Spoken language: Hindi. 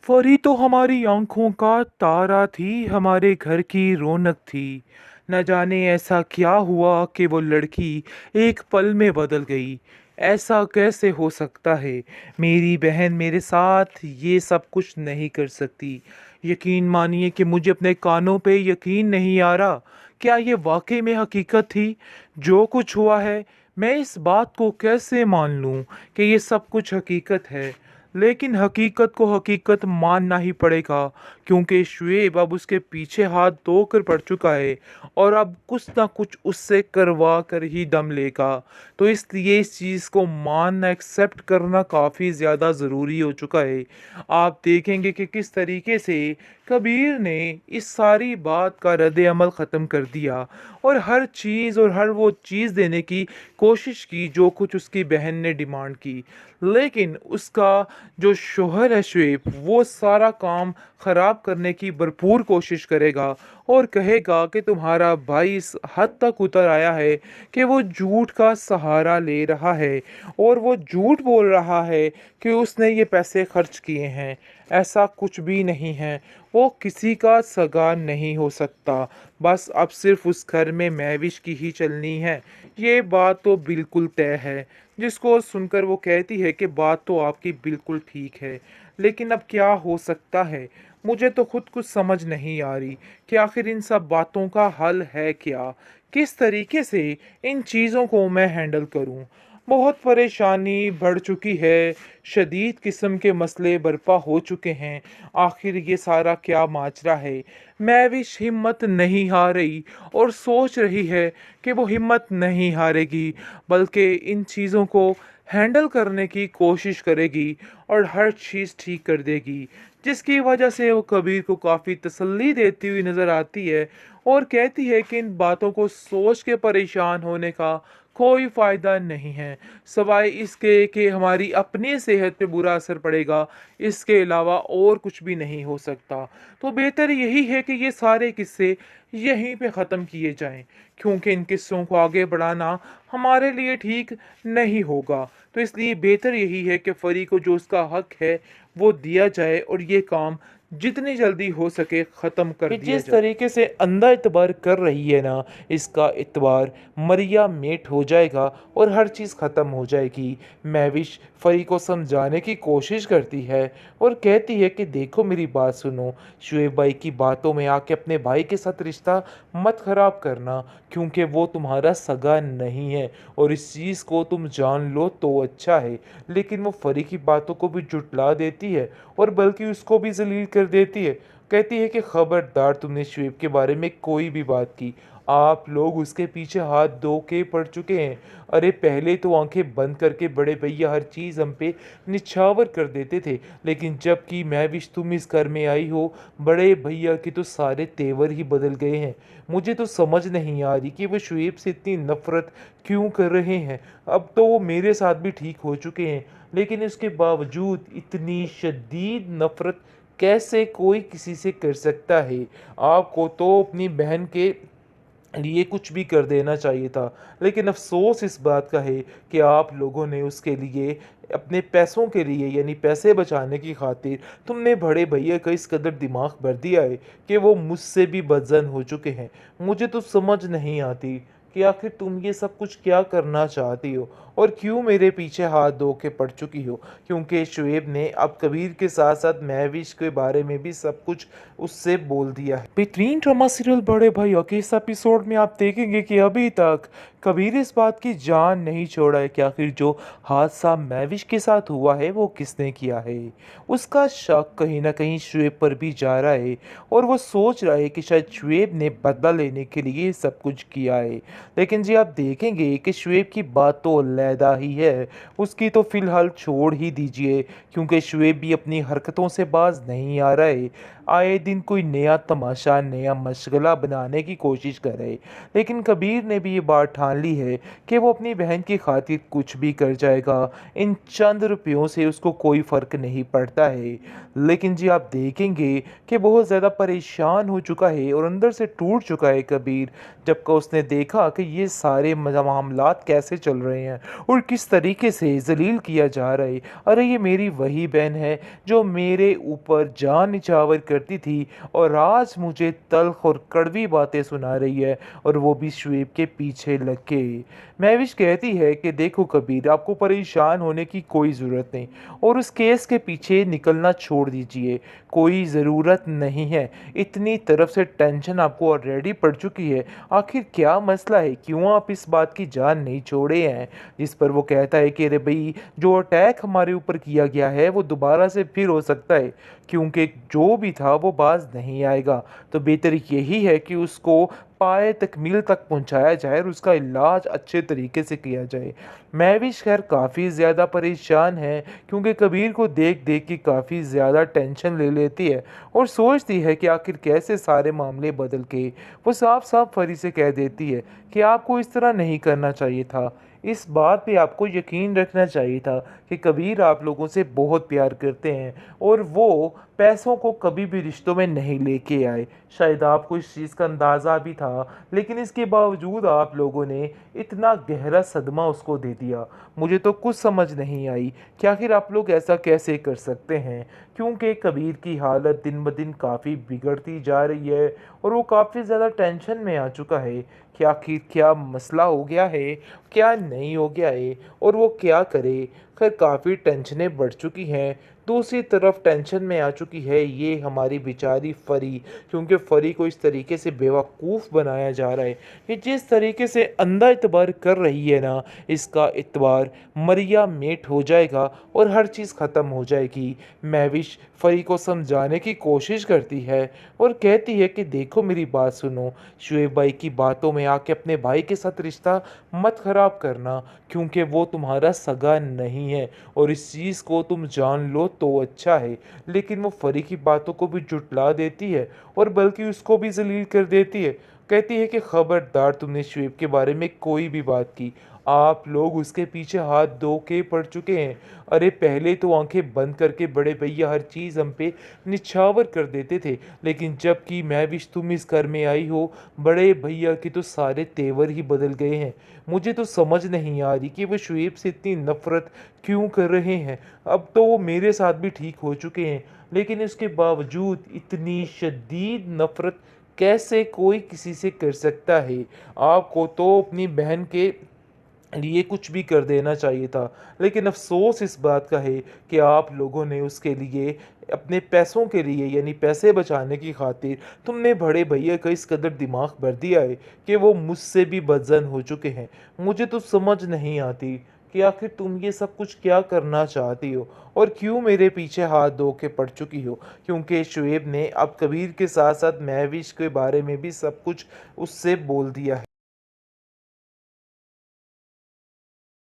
परी तो हमारी आंखों का तारा थी, हमारे घर की रौनक थी। न जाने ऐसा क्या हुआ कि वो लड़की एक पल में बदल गई। ऐसा कैसे हो सकता है? मेरी बहन मेरे साथ ये सब कुछ नहीं कर सकती। यकीन मानिए कि मुझे अपने कानों पे यकीन नहीं आ रहा। क्या ये वाकई में हकीकत थी? जो कुछ हुआ है, मैं इस बात को कैसे मान लूं कि ये सब कुछ हकीकत है? लेकिन हकीकत को हकीकत मानना ही पड़ेगा, क्योंकि शुएब अब उसके पीछे हाथ धोकर पड़ चुका है और अब कुछ ना कुछ उससे करवा कर ही दम लेगा। तो इसलिए इस चीज़ को मानना, एक्सेप्ट करना काफ़ी ज़्यादा ज़रूरी हो चुका है। आप देखेंगे कि किस तरीके से कबीर ने इस सारी बात का रद्द अमल ख़त्म कर दिया और हर चीज़ और हर वो चीज़ देने की कोशिश की जो कुछ उसकी बहन ने डिमांड की। लेकिन उसका जो शोहर है शुएब, वो सारा काम ख़राब करने की भरपूर कोशिश करेगा और कहेगा कि तुम्हारा भाई इस हद तक उतर आया है कि वो झूठ का सहारा ले रहा है और वो झूठ बोल रहा है कि उसने ये पैसे खर्च किए हैं। ऐसा कुछ भी नहीं है। वो किसी का सगा नहीं हो सकता। बस अब सिर्फ उस घर में महविश की ही चलनी है। ये बात तो बिल्कुल तय है। जिसको सुनकर वो कहती है कि बात तो आपकी बिल्कुल ठीक है, लेकिन अब क्या हो सकता है? मुझे तो खुद कुछ समझ नहीं आ रही कि आखिर इन सब बातों का हल है क्या? किस तरीके से इन चीज़ों को मैं हैंडल करूं? बहुत परेशानी बढ़ चुकी है, शदीद किस्म के मसले बर्पा हो चुके हैं। आखिर ये सारा क्या माजरा है? महविश हिम्मत नहीं हार रही और सोच रही है कि वो हिम्मत नहीं हारेगी, बल्कि इन चीज़ों को हैंडल करने की कोशिश करेगी और हर चीज़ ठीक कर देगी। जिसकी वजह से वो कबीर को काफ़ी तसल्ली देती हुई नज़र आती है और कहती है कि इन बातों को सोच के परेशान होने का कोई फ़ायदा नहीं है, सिवाय इसके कि हमारी अपनी सेहत पे बुरा असर पड़ेगा। इसके अलावा और कुछ भी नहीं हो सकता। तो बेहतर यही है कि ये सारे किस्से यहीं पे ख़त्म किए जाएं, क्योंकि इन किस्सों को आगे बढ़ाना हमारे लिए ठीक नहीं होगा। तो इसलिए बेहतर यही है कि फ़री को जो उसका हक है वो दिया जाए और ये काम जितनी जल्दी हो सके ख़त्म कर दिया जिस जाए। तरीके से अंधा एतबार कर रही है ना, इसका एतबार मरिया मेट हो जाएगा और हर चीज़ ख़त्म हो जाएगी। महविश फ़री को समझाने की कोशिश करती है और कहती है कि देखो मेरी बात सुनो, शुएब भाई की बातों में आके अपने भाई के साथ रिश्ता मत ख़राब करना, क्योंकि वो तुम्हारा सगा नहीं है और इस चीज़ को तुम जान लो तो अच्छा है। लेकिन वो फ़री की बातों को भी जुटला देती है और बल्कि उसको भी ज़लील कर देती है। कहती है कि खबरदार तुमने शुएब के बारे में कोई भी बात की, आप लोग उसके पीछे हाथ धो के पड़ चुके हैं। अरे पहले तो आंखें बंद करके बड़े भैया हर चीज़ हम पे निछावर कर देते थे, लेकिन जब कि महविश तुम इस घर में आई हो, बड़े भैया के तो सारे तेवर ही बदल गए हैं। मुझे तो समझ नहीं आ रही कि वो शुएब से इतनी नफरत क्यों कर रहे हैं। अब तो वो मेरे साथ भी ठीक हो चुके हैं, लेकिन इसके बावजूद इतनी शदीद नफरत कैसे कोई किसी से कर सकता है? आपको तो अपनी बहन के लिए कुछ भी कर देना चाहिए था, लेकिन अफ़सोस इस बात का है कि आप लोगों ने उसके लिए अपने पैसों के लिए, यानी पैसे बचाने की खातिर, तुमने बड़े भैया का इस कदर दिमाग भर दिया है कि वो मुझसे भी बदज़न हो चुके हैं। मुझे तो समझ नहीं आती कि आखिर तुम ये सब कुछ क्या करना चाहती हो और क्यों मेरे पीछे हाथ धो के पड़ चुकी हो, क्योंकि शुएब ने अब कबीर के साथ साथ महविश के बारे में भी सब कुछ उससे बोल दिया है। बेहतरीन ड्रामा सीरियल बड़े भाई के इस एपिसोड में आप देखेंगे कि अभी तक कबीर इस बात की जान नहीं छोड़ा है कि आखिर जो हादसा महविश के साथ हुआ है वो किसने किया है। उसका शक कहीं ना कहीं शुएब पर भी जा रहा है और वो सोच रहा है कि शायद शुएब ने बदला लेने के लिए सब कुछ किया है। लेकिन जी आप देखेंगे कि शुएब की बात तो अलहदा ही है, उसकी तो फ़िलहाल छोड़ ही दीजिए, क्योंकि शुएब भी अपनी हरकतों से बाज नहीं आ रहा है। आए दिन कोई नया तमाशा, नया मशगला बनाने की कोशिश कर रहे। लेकिन कबीर ने भी ये बात ठान ली है कि वो अपनी बहन की खातिर कुछ भी कर जाएगा। इन चंद रुपयों से उसको कोई फ़र्क नहीं पड़ता है। लेकिन जी आप देखेंगे कि बहुत ज़्यादा परेशान हो चुका है और अंदर से टूट चुका है कबीर, जब का उसने देखा कि ये सारे मामलात कैसे चल रहे हैं और किस तरीके से जलील किया जा रहा है। अरे ये मेरी वही बहन है जो मेरे ऊपर जान निछावर करती थी और आज मुझे तल्ख और कड़वी बातें सुना रही है, और वो भी शुएब के पीछे लग के। महविश कहती है कि देखो कबीर, आपको परेशान होने की कोई ज़रूरत नहीं और उस केस के पीछे निकलना छोड़ दीजिए, कोई ज़रूरत नहीं है। इतनी तरफ से टेंशन आपको ऑलरेडी पड़ चुकी है। आखिर क्या मसला है, क्यों आप इस बात की जान नहीं छोड़े हैं? जिस पर वो कहता है कि अरे भाई, जो अटैक हमारे ऊपर किया गया है वो दोबारा से फिर हो सकता है, क्योंकि जो भी था वो बाज नहीं आएगा। तो बेहतर यही है कि उसको पाए तकमील तक पहुंचाया जाए और उसका इलाज अच्छे तरीके से किया जाए। महविश खैर काफ़ी ज़्यादा परेशान है, क्योंकि कबीर को देख देख के काफ़ी ज़्यादा टेंशन ले लेती है और सोचती है कि आखिर कैसे सारे मामले बदल के। वो साफ साफ फरी से कह देती है कि आपको इस तरह नहीं करना चाहिए था। इस बात पे आपको यकीन रखना चाहिए था कि कबीर आप लोगों से बहुत प्यार करते हैं और वो पैसों को कभी भी रिश्तों में नहीं लेके आए। शायद आपको इस चीज़ का अंदाज़ा भी था, लेकिन इसके बावजूद आप लोगों ने इतना गहरा सदमा उसको दे दिया। मुझे तो कुछ समझ नहीं आई कि आखिर आप लोग ऐसा कैसे कर सकते हैं, क्योंकि कबीर की हालत दिन ब दिन काफ़ी बिगड़ती जा रही है और वो काफ़ी ज़्यादा टेंशन में आ चुका है कि आखिर क्या मसला हो गया है, क्या नहीं हो गया है और वो क्या करे। खैर काफ़ी टेंशनें बढ़ चुकी हैं। दूसरी तरफ टेंशन में आ चुकी है ये हमारी बेचारी फरी, क्योंकि फरी को इस तरीके से बेवकूफ़ बनाया जा रहा है कि जिस तरीके से अंधा एतबार कर रही है ना, इसका एतबार मरिया मेट हो जाएगा और हर चीज़ ख़त्म हो जाएगी। महविश फरी को समझाने की कोशिश करती है और कहती है कि देखो मेरी बात सुनो, शुएब भाई की बातों में आके अपने भाई के साथ रिश्ता मत ख़राब करना, क्योंकि वो तुम्हारा सगा नहीं है और इस चीज़ को तुम जान लो तो अच्छा है। लेकिन वो फरी की बातों को भी जुटला देती है और बल्कि उसको भी जलील कर देती है। कहती है कि खबरदार तुमने शुएब के बारे में कोई भी बात की, आप लोग उसके पीछे हाथ धो के पड़ चुके हैं। अरे पहले तो आंखें बंद करके बड़े भैया हर चीज़ हम पे निछावर कर देते थे, लेकिन जब कि मैं विश तुम इस घर में आई हो, बड़े भैया के तो सारे तेवर ही बदल गए हैं। मुझे तो समझ नहीं आ रही कि वो शुएब से इतनी नफरत क्यों कर रहे हैं। अब तो वो मेरे साथ भी ठीक हो चुके हैं, लेकिन इसके बावजूद इतनी शदीद नफरत कैसे कोई किसी से कर सकता है। आपको तो अपनी बहन के लिए कुछ भी कर देना चाहिए था, लेकिन अफसोस इस बात का है कि आप लोगों ने उसके लिए अपने पैसों के लिए, यानी पैसे बचाने की खातिर, तुमने बड़े भैया का इस कदर दिमाग भर दिया है कि वो मुझसे भी बदजन हो चुके हैं। मुझे तो समझ नहीं आती कि आखिर तुम ये सब कुछ क्या करना चाहती हो और क्यों मेरे पीछे हाथ धो के पड़ चुकी हो, क्योंकि शुएब ने अब कबीर के साथ साथ महविश के बारे में भी सब कुछ उससे बोल दिया है।